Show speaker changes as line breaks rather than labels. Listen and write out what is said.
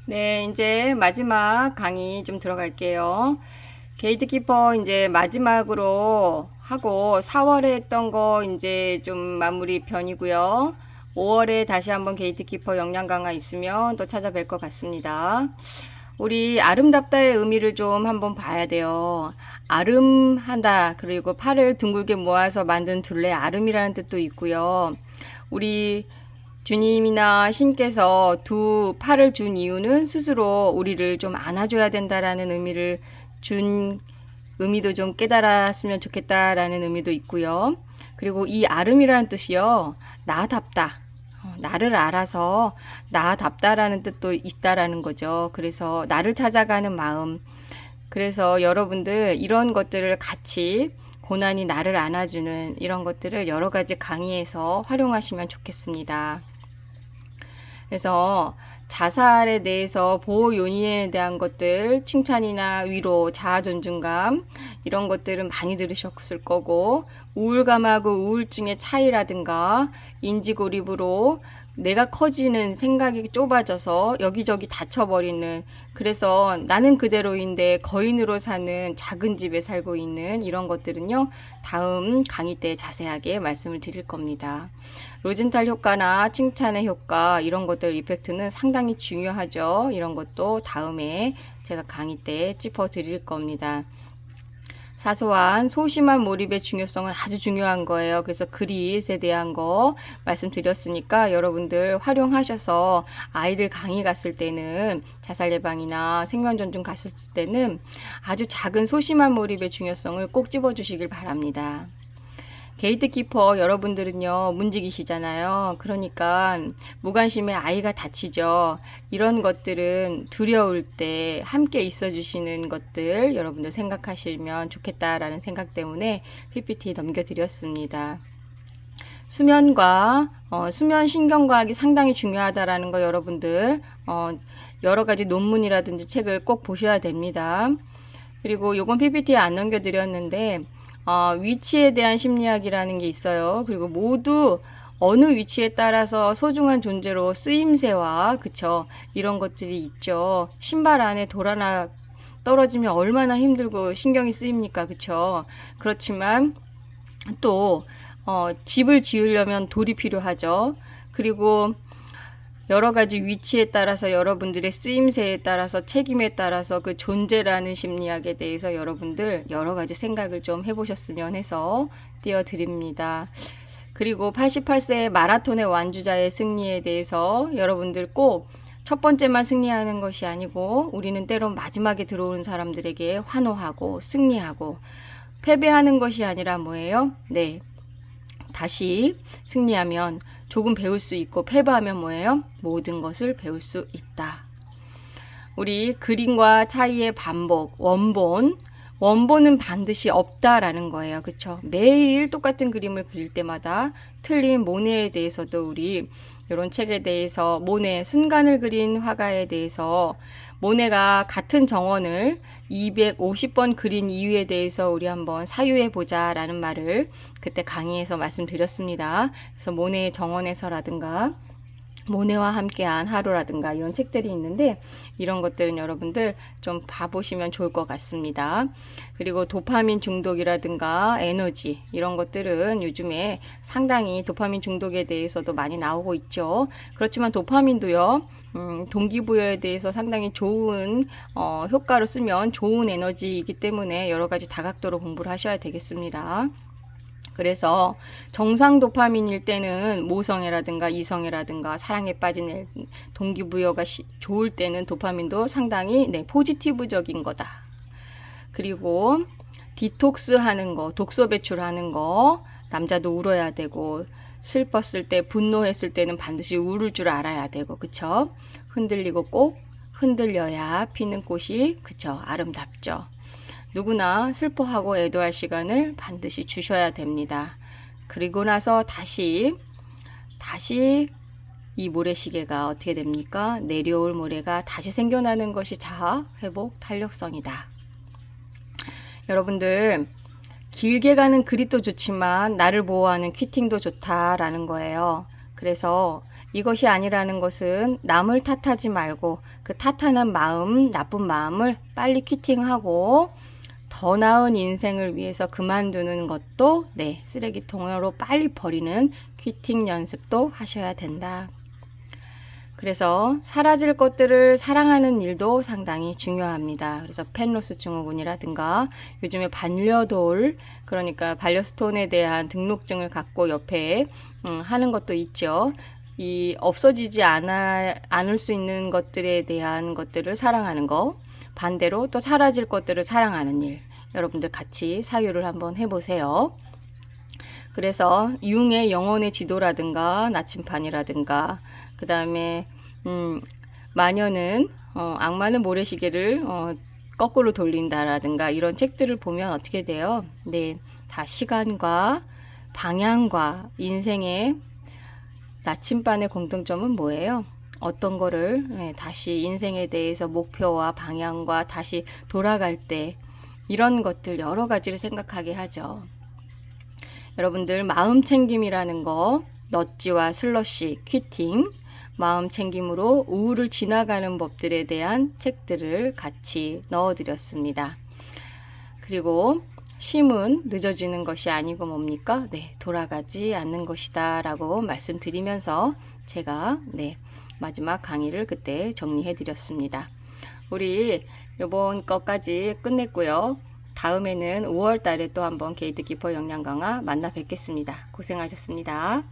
네, 이제 마지막 강의 좀 들어갈게요. 게이트키퍼 이제 마지막으로 하고 4월에 했던 거 이제 좀 마무리 편이고요. 5월에 다시 한번 게이트키퍼 역량 강화 있으면 또 찾아뵐 것 같습니다. 우리 아름답다의 의미를 좀 한번 봐야 돼요. 아름하다, 그리고 팔을 둥글게 모아서 만든 둘레 아름이라는 뜻도 있고요. 우리 주님이나 신께서 두 팔을 준 이유는 스스로 우리를 좀 안아줘야 된다라는 의미를 준 의미도 좀 깨달았으면 좋겠다라는 의미도 있고요. 그리고 이 아름이라는 뜻이요, 나답다. 나를 알아서 나답다라는 뜻도 있다라는 거죠. 그래서 나를 찾아가는 마음. 그래서 여러분들 이런 것들을 같이 고난이 나를 안아주는 이런 것들을 여러 가지 강의에서 활용하시면 좋겠습니다. 그래서 자살에 대해서 보호 요인에 대한 것들, 칭찬이나 위로, 자아 존중감 이런 것들은 많이 들으셨을 거고, 우울감하고 우울증의 차이라든가 인지고립으로 내가 커지는 생각이 좁아져서 여기저기 다쳐버리는, 그래서 나는 그대로인데 거인으로 사는 작은 집에 살고 있는 이런 것들은요, 다음 강의 때 자세하게 말씀을 드릴 겁니다. 로젠탈 효과나 칭찬의 효과 이런 것들 이펙트는 상당히 중요하죠. 이런 것도 다음에 제가 강의 때 짚어 드릴 겁니다. 사소한 소심한 몰입의 중요성은 아주 중요한 거예요. 그래서 그릿에 대한 거 말씀드렸으니까 여러분들 활용하셔서 아이들 강의 갔을 때는, 자살 예방이나 생명 존중 갔을 때는 아주 작은 소심한 몰입의 중요성을 꼭 집어 주시길 바랍니다. 게이트키퍼 여러분들은요, 문직이시잖아요. 그러니까 무관심에 아이가 다치죠. 이런 것들은 두려울 때 함께 있어 주시는 것들 여러분들 생각하시면 좋겠다라는 생각 때문에 PPT 넘겨드렸습니다. 수면과 수면 신경과학이 상당히 중요하다라는 거 여러분들 여러 가지 논문이라든지 책을 꼭 보셔야 됩니다. 그리고 요건 PPT에 안 넘겨드렸는데 위치에 대한 심리학이라는 게 있어요. 그리고 모두 어느 위치에 따라서 소중한 존재로 쓰임새와, 그쵸, 이런 것들이 있죠. 신발 안에 돌 하나 떨어지면 얼마나 힘들고 신경이 쓰입니까, 그쵸. 그렇지만 또 집을 지으려면 돌이 필요하죠. 그리고 여러 가지 위치에 따라서 여러분들의 쓰임새에 따라서 책임에 따라서 그 존재라는 심리학에 대해서 여러분들 여러 가지 생각을 좀 해보셨으면 해서 띄워드립니다. 그리고 88세 마라톤의 완주자의 승리에 대해서 여러분들 꼭 첫 번째만 승리하는 것이 아니고 우리는 때론 마지막에 들어오는 사람들에게 환호하고 승리하고, 패배하는 것이 아니라 뭐예요? 네. 다시 승리하면 조금 배울 수 있고, 패배하면 뭐예요? 모든 것을 배울 수 있다. 우리 그림과 차이의 반복, 원본은 반드시 없다라는 거예요. 그렇죠? 매일 똑같은 그림을 그릴 때마다 틀린 모네에 대해서도 우리 이런 책에 대해서, 모네 순간을 그린 화가에 대해서 모네가 같은 정원을 250번 그린 이유에 대해서 우리 한번 사유해 보자 라는 말을 그때 강의에서 말씀드렸습니다. 그래서 모네의 정원에서라든가 모네와 함께한 하루라든가 이런 책들이 있는데, 이런 것들은 여러분들 좀 봐보시면 좋을 것 같습니다. 그리고 도파민 중독이라든가 에너지 이런 것들은 요즘에 상당히 도파민 중독에 대해서도 많이 나오고 있죠. 그렇지만 도파민도요, 동기부여에 대해서 상당히 좋은 효과로 쓰면 좋은 에너지이기 때문에 여러 가지 다각도로 공부를 하셔야 되겠습니다. 그래서 정상 도파민일 때는 모성애라든가 이성애라든가 사랑에 빠진 동기부여가 좋을 때는 도파민도 상당히 포지티브적인 거다. 그리고 디톡스 하는 거, 독소 배출하는 거, 남자도 울어야 되고, 슬펐을 때, 분노했을 때는 반드시 울을 줄 알아야 되고, 그쵸? 흔들리고 꼭 흔들려야 피는 꽃이, 그쵸? 아름답죠. 누구나 슬퍼하고 애도할 시간을 반드시 주셔야 됩니다. 그리고 나서 다시 이 모래시계가 어떻게 됩니까? 내려올 모래가 다시 생겨나는 것이 자아, 회복, 탄력성이다. 여러분들, 길게 가는 그릿도 좋지만 나를 보호하는 퀴팅도 좋다라는 거예요. 그래서 이것이 아니라는 것은 남을 탓하지 말고 그 탓하는 마음, 나쁜 마음을 빨리 퀴팅하고 더 나은 인생을 위해서 그만두는 것도 쓰레기통으로 빨리 버리는 퀴팅 연습도 하셔야 된다. 그래서 사라질 것들을 사랑하는 일도 상당히 중요합니다. 그래서 펜로스 증후군이라든가 요즘에 반려돌, 그러니까 반려스톤에 대한 등록증을 갖고 옆에 하는 것도 있죠. 이 없어지지 않을 수 있는 것들에 대한 것들을 사랑하는 거, 반대로 또 사라질 것들을 사랑하는 일, 여러분들 같이 사유를 한번 해보세요. 그래서 융의 영혼의 지도라든가 나침판이라든가 그 다음에 마녀는 악마는 모래시계를 거꾸로 돌린다라든가 이런 책들을 보면 어떻게 돼요? 다 시간과 방향과 인생의 나침반의 공통점은 뭐예요? 어떤 거를 다시 인생에 대해서 목표와 방향과 다시 돌아갈 때 이런 것들 여러 가지를 생각하게 하죠. 여러분들 마음 챙김이라는 거, 넛지와 슬러시, 퀴팅, 마음 챙김으로 우울을 지나가는 법들에 대한 책들을 같이 넣어드렸습니다. 그리고 쉼은 늦어지는 것이 아니고 뭡니까? 돌아가지 않는 것이다 라고 말씀드리면서 제가 마지막 강의를 그때 정리해 드렸습니다. 우리 이번 것까지 끝냈고요. 다음에는 5월 달에 또 한번 게이트키퍼 역량 강화 만나 뵙겠습니다. 고생하셨습니다.